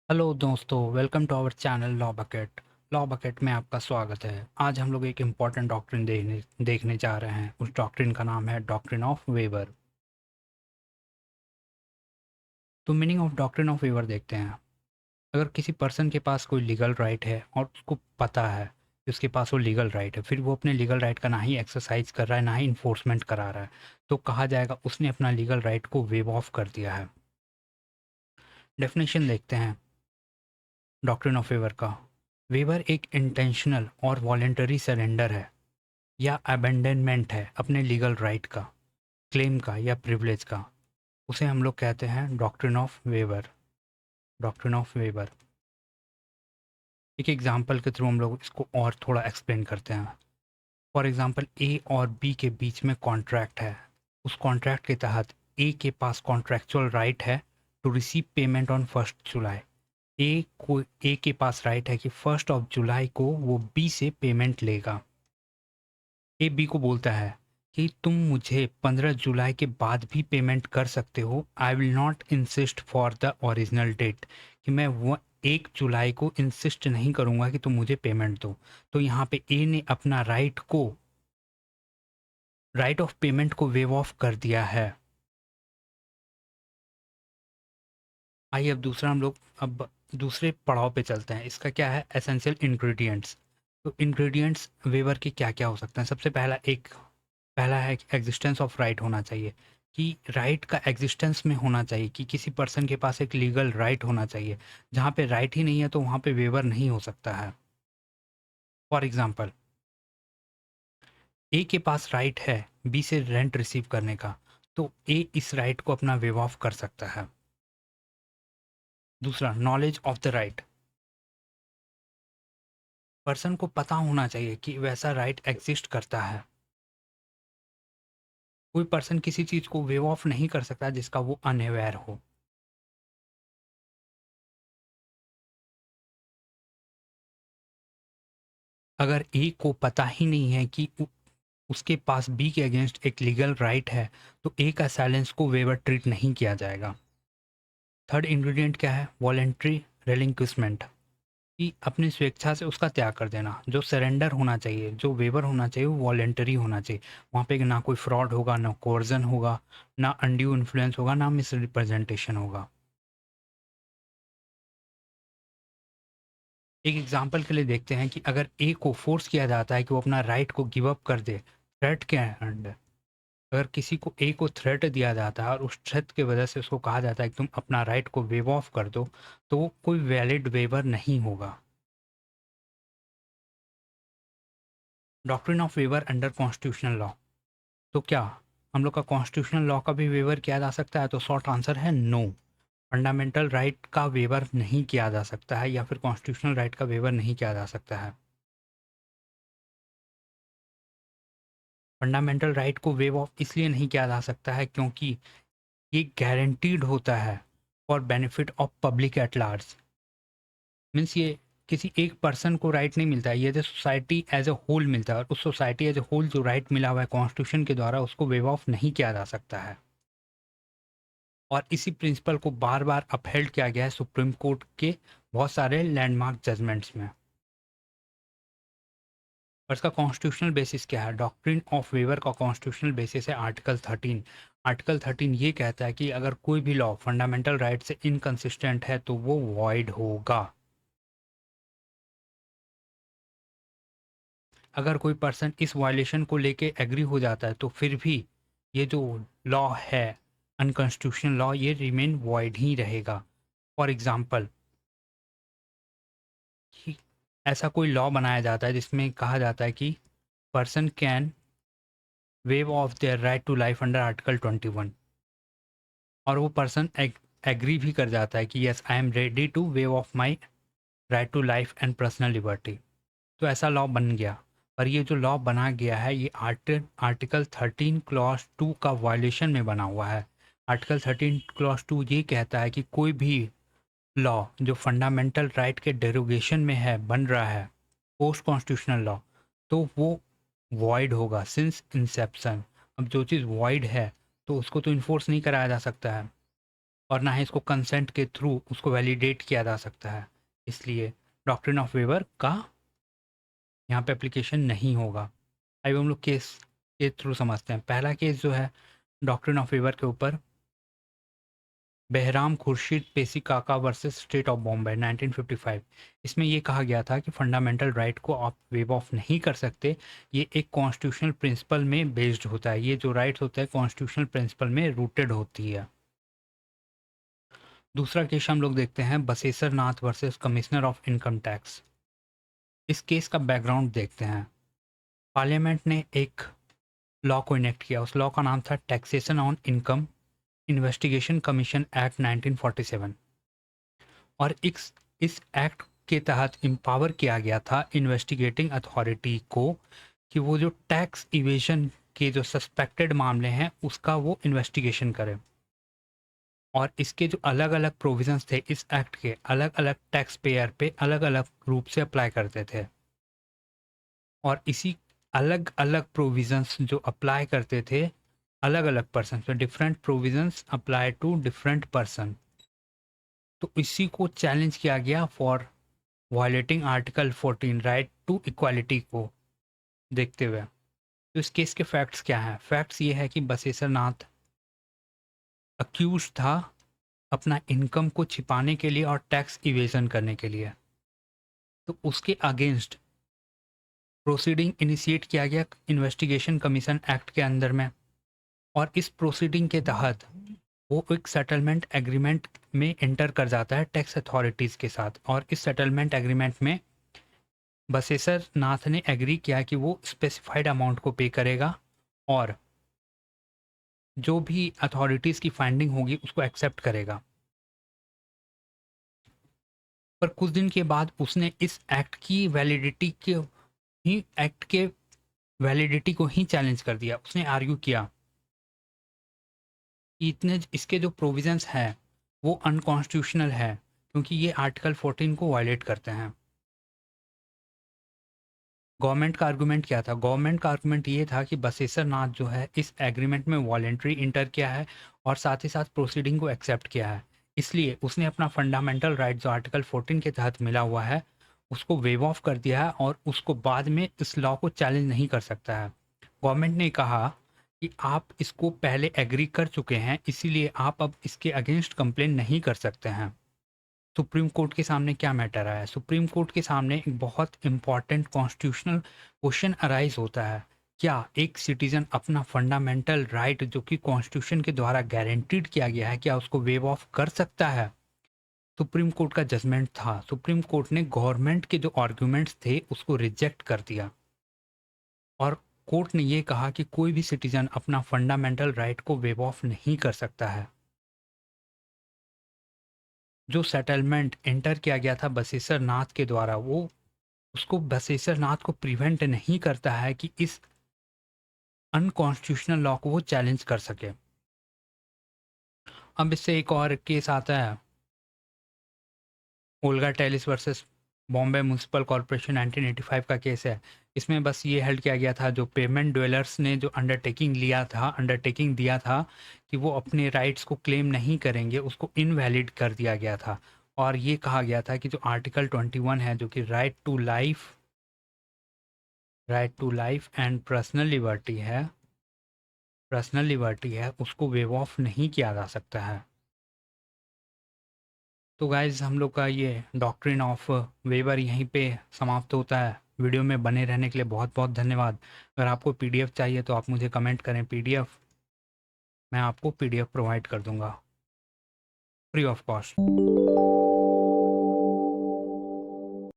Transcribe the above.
Hello दोस्तों, welcome to our channel law bucket. Law bucket में आपका स्वागत है। आज हम लोग एक इम्पॉर्टेंट डॉक्ट्रिन देखने जा रहे हैं। उस डॉक्ट्रिन का नाम है डॉक्ट्रिन ऑफ वेबर। तो meaning of doctrine of weber देखते हैं। अगर किसी पर्सन के पास कोई लीगल राइट है और उसको पता है कि उसके पास वो लीगल राइट है, फिर वो अपने लीगल राइट का ना ही एक्सरसाइज कर रहा है ना ही इन्फोर्समेंट करा रहा है, तो कहा जाएगा उसने अपना लीगल राइट को वेव ऑफ कर दिया है। डेफिनेशन देखते हैं डॉक्ट्रिन ऑफ वेबर का। वेबर एक इंटेंशनल और वॉलेंटरी सरेंडर है या अबेंडनमेंट है अपने लीगल राइट का, क्लेम का या प्रिविलेज का। उसे हम लोग कहते हैं doctrine of weber. Doctrine of weber एक एग्जांपल के थ्रू हम लोग इसको और थोड़ा एक्सप्लेन करते हैं। फॉर एग्जांपल, ए और बी के बीच में कॉन्ट्रैक्ट है। उस कॉन्ट्रैक्ट के तहत ए के पास कॉन्ट्रैक्चुअल राइट है टू रिसीव पेमेंट ऑन 1 जुलाई। ए के पास राइट है कि 1 जुलाई को वो बी से पेमेंट लेगा। ए बी को बोलता है कि तुम मुझे 15 जुलाई के बाद भी पेमेंट कर सकते हो। I will not insist for the original date, कि मैं वो 1 जुलाई को इंसिस्ट नहीं करूंगा कि तुम मुझे पेमेंट दो। तो यहाँ पे ए ने अपना राइट ऑफ पेमेंट को वेव ऑफ कर दिया है। आइए अब दूसरे पड़ाव पे चलते हैं। इसका क्या है? Essential ingredients. तो इंग्रेडिएंट्स वेवर के क्या क्या हो सकते हैं? सबसे पहला है कि एग्जिस्टेंस ऑफ राइट होना चाहिए, कि राइट का एग्जिस्टेंस में होना चाहिए, कि किसी पर्सन के पास एक लीगल राइट होना चाहिए। जहाँ पे राइट ही नहीं है तो वहाँ पे वेवर नहीं हो सकता है। फॉर एग्जाम्पल, ए के पास राइट है बी से रेंट रिसीव करने का, तो ए इस राइट को अपना वेव ऑफ कर सकता है। दूसरा, knowledge of the right. Person को पता होना चाहिए कि वैसा राइट एग्जिस्ट करता है। कोई पर्सन किसी चीज को वेव ऑफ नहीं कर सकता जिसका वो अनअवेयर हो। अगर ए को पता ही नहीं है कि उसके पास बी के अगेंस्ट एक लीगल राइट है, तो ए का साइलेंस को वेवर ट्रीट नहीं किया जाएगा। थर्ड इंग्रेडिएंट क्या है? वॉलेंट्री रेलिंक्विशमेंट, कि अपनी स्वेच्छा से उसका त्याग कर देना। जो सरेंडर होना चाहिए, जो वेवर होना चाहिए, वो वॉलेंटरी होना चाहिए। वहाँ पे ना कोई फ्रॉड होगा, ना कोर्जन होगा, ना अनड्यू इन्फ्लुएंस होगा, ना मिस रिप्रेजेंटेशन होगा। एक एग्जाम्पल के लिए देखते हैं कि अगर ए को फोर्स किया जाता है कि वो अपना राइट को गिव अप कर दे थ्रेट के अंडर। अगर किसी को ए को थ्रेट दिया जाता है और उस थ्रेट की वजह से उसको कहा जाता है कि तुम अपना राइट को वेव ऑफ कर दो, तो वो कोई वैलिड वेवर नहीं होगा। Doctrine of waiver under constitutional law. तो क्या हम लोग का कॉन्स्टिट्यूशनल लॉ का भी वेवर किया जा सकता है? तो शॉर्ट आंसर है नो। फंडामेंटल राइट का वेवर नहीं किया जा सकता है, या फिर कॉन्स्टिट्यूशनल राइट का वेवर नहीं किया जा सकता है। फंडामेंटल राइट को वेव ऑफ इसलिए नहीं किया जा सकता है क्योंकि ये गारंटीड होता है for benefit of public at large. Means ये किसी एक पर्सन को राइट नहीं मिलता है, ये जो सोसाइटी एज ए होल मिलता है, और उस सोसाइटी एज ए होल जो राइट मिला हुआ है कॉन्स्टिट्यूशन के द्वारा, उसको वेव ऑफ नहीं किया जा सकता है। और इसी प्रिंसिपल को बार बार अपहेल्ड किया गया है सुप्रीम कोर्ट के बहुत सारे लैंडमार्क जजमेंट्स में। और इसका कॉन्स्टिट्यूशनल बेसिस क्या है? डॉक्ट्रिन ऑफ वेवर का कॉन्स्टिट्यूशनल बेसिस है आर्टिकल 13। आर्टिकल 13 ये कहता है कि अगर कोई भी लॉ फंडामेंटल राइट से इनकंसिस्टेंट है तो वो वॉइड होगा। अगर कोई पर्सन इस वायलेशन को लेके एग्री हो जाता है तो फिर भी ये जो लॉ है, अनकॉन्स्टिट्यूशनल लॉ, ये रिमेन वॉइड ही रहेगा। फॉर एग्जाम्पल, ऐसा कोई लॉ बनाया जाता है जिसमें कहा जाता है कि person can waive off their right to life under article 21, और वो पर्सन एग्री भी कर जाता है कि yes I am ready to waive off my right to life and personal liberty. तो ऐसा लॉ बन गया। पर ये जो लॉ बना गया है ये आर्टिकल 13 क्लॉज 2 का वायलेशन में बना हुआ है। आर्टिकल 13 क्लॉज 2 ये कहता है कि कोई भी लॉ जो फंडामेंटल राइट के डेरोगेशन में है, बन रहा है, पोस्ट कॉन्स्टिट्यूशनल लॉ, तो वो वॉइड होगा सिंस इंसेप्शन। अब जो चीज़ वॉइड है तो उसको तो इन्फोर्स नहीं कराया जा सकता है। और ना ही इसको कंसेंट के थ्रू उसको वैलिडेट किया जा सकता है। इसलिए डॉक्ट्रिन ऑफ वेवर का यहाँ पे एप्लीकेशन नहीं होगा। आइए हम लोग केस के थ्रू समझते हैं। पहला केस जो है डॉक्ट्रिन ऑफ वेवर के ऊपर, बहराम खुर्शीद पेशी काका वर्सेस स्टेट ऑफ बॉम्बे 1955। इसमें ये कहा गया था कि फंडामेंटल राइट को आप वेव ऑफ नहीं कर सकते, ये एक कॉन्स्टिट्यूशनल प्रिंसिपल में बेस्ड होता है। ये जो राइट्स होता है कॉन्स्टिट्यूशनल प्रिंसिपल में रूटेड होती है। दूसरा केस हम लोग देखते हैं Baseshar Nath versus commissioner of income tax. इस केस का बैकग्राउंड देखते हैं। पार्लियामेंट ने एक लॉ को इनेक्ट किया, उस लॉ का नाम था taxation on income investigation commission act 1947। और इस एक्ट के तहत एम्पावर किया गया था इन्वेस्टिगेटिंग अथॉरिटी को कि वो जो टैक्स इवेजन के जो सस्पेक्टेड मामले हैं उसका वो इन्वेस्टिगेशन करे। और इसके जो अलग अलग प्रोविजंस थे इस एक्ट के, अलग अलग टैक्स पेयर पे अलग अलग रूप से अप्लाई करते थे। और इसी अलग अलग प्रोविजंस जो अप्लाई करते थे अलग अलग पर्सन पे, different provisions apply to different person, तो इसी को चैलेंज किया गया for violating article 14 right to equality को देखते हुए। तो इस केस के फैक्ट्स क्या हैं? फैक्ट्स ये है कि बसेसर नाथ अक्यूज था अपना इनकम को छिपाने के लिए और टैक्स इवेजन करने के लिए। तो उसके अगेंस्ट प्रोसीडिंग इनिशिएट किया गया इन्वेस्टिगेशन कमीशन एक्ट के अंदर में। और इस प्रोसीडिंग के तहत वो एक सेटलमेंट एग्रीमेंट में एंटर कर जाता है टैक्स अथॉरिटीज़ के साथ। और इस सेटलमेंट एग्रीमेंट में बसेसर नाथ ने एग्री किया कि वो स्पेसिफाइड अमाउंट को पे करेगा और जो भी अथॉरिटीज़ की फाइंडिंग होगी उसको एक्सेप्ट करेगा। पर कुछ दिन के बाद उसने इस एक्ट की वैलिडिटी के ही एक्ट के वैलिडिटी को ही चैलेंज कर दिया। उसने आर्ग्यू किया कि इतने इसके जो प्रोविजंस हैं वो अनकॉन्स्टिट्यूशनल है क्योंकि ये आर्टिकल 14 को वायलेट करते हैं। गवर्नमेंट का आर्गूमेंट क्या था? गवर्नमेंट का आर्गूमेंट ये था कि बसेसर नाथ जो है इस एग्रीमेंट में वॉलेंट्री इंटर किया है और साथ ही साथ प्रोसीडिंग को एक्सेप्ट किया है, इसलिए उसने अपना फंडामेंटल राइट जो आर्टिकल 14 के तहत मिला हुआ है उसको वेव ऑफ कर दिया है और उसको बाद में इस लॉ को चैलेंज नहीं कर सकता है। गवर्नमेंट ने कहा कि आप इसको पहले एग्री कर चुके हैं, इसीलिए आप अब इसके अगेंस्ट कंप्लेन नहीं कर सकते हैं। सुप्रीम कोर्ट के सामने क्या मैटर आया? सुप्रीम कोर्ट के सामने एक बहुत इंपॉर्टेंट कॉन्स्टिट्यूशनल क्वेश्चन अराइज होता है। क्या एक सिटीजन अपना फंडामेंटल राइट जो कि कॉन्स्टिट्यूशन के द्वारा गारंटीड किया गया है, क्या उसको वेव ऑफ कर सकता है? सुप्रीम कोर्ट का जजमेंट था। सुप्रीम कोर्ट ने गवर्नमेंट के जो आर्ग्यूमेंट्स थे उसको रिजेक्ट कर दिया और कोर्ट ने ये कहा कि कोई भी सिटीजन अपना फंडामेंटल राइट को वेव ऑफ नहीं कर सकता है। जो सेटलमेंट एंटर किया गया था बसेसर नाथ के द्वारा वो उसको बसेसर नाथ को प्रिवेंट नहीं करता है कि इस अनकॉन्स्टिट्यूशनल लॉ को वो चैलेंज कर सके। अब इससे एक और केस आता है, Olga Tellis versus Bombay municipal corporation 1985 का केस है। इसमें बस ये हेल्ड किया गया था, जो पेमेंट ड्वेलर्स ने जो अंडरटेकिंग दिया था कि वो अपने राइट्स को क्लेम नहीं करेंगे, उसको इनवैलिड कर दिया गया था। और ये कहा गया था कि जो आर्टिकल 21 है जो कि right to life and personal liberty है उसको वेव ऑफ नहीं किया जा सकता है। तो गाइज हम लोग का ये डॉक्ट्रिन ऑफ वेवर यहीं पे समाप्त होता है। वीडियो में बने रहने के लिए बहुत बहुत धन्यवाद। अगर आपको पीडीएफ चाहिए तो आप मुझे कमेंट करें, पीडीएफ मैं आपको पीडीएफ प्रोवाइड कर दूंगा फ्री ऑफ कॉस्ट।